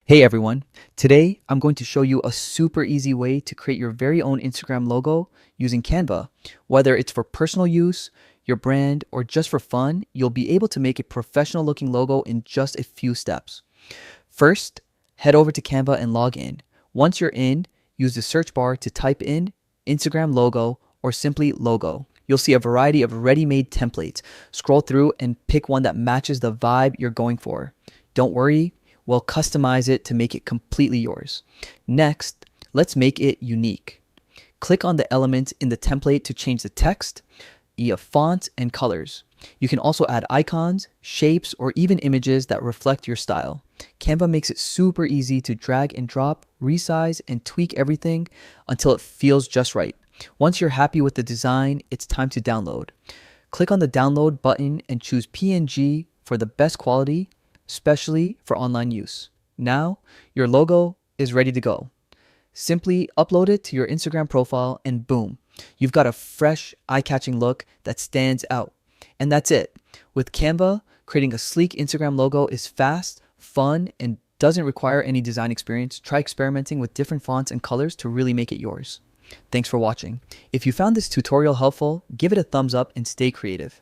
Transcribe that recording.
Hey everyone, today I'm going to show you a super easy way to create your very own Instagram logo using Canva. Whether it's for personal use, your brand, or just for fun, you'll be able to make a professional looking logo in just a few steps. First, head over to Canva and log in. Once you're in, use the search bar to type in Instagram logo or simply logo. You'll see a variety of ready-made templates. Scroll through and pick one that matches the vibe you're going for. Don't worry, we'll customize it to make it completely yours. Next, let's make it unique. Click on the elements in the template to change the text, fonts, and colors. You can also add icons, shapes, or even images that reflect your style. Canva makes it super easy to drag and drop, resize, and tweak everything until it feels just right. Once you're happy with the design, it's time to download. Click on the download button and choose PNG for the best quality, especially for online use. Now, your logo is ready to go. Simply upload it to your Instagram profile and boom, you've got a fresh, eye-catching look that stands out. And that's it. With Canva, creating a sleek Instagram logo is fast, fun, and doesn't require any design experience. Try experimenting with different fonts and colors to really make it yours. Thanks for watching. If you found this tutorial helpful, give it a thumbs up and stay creative.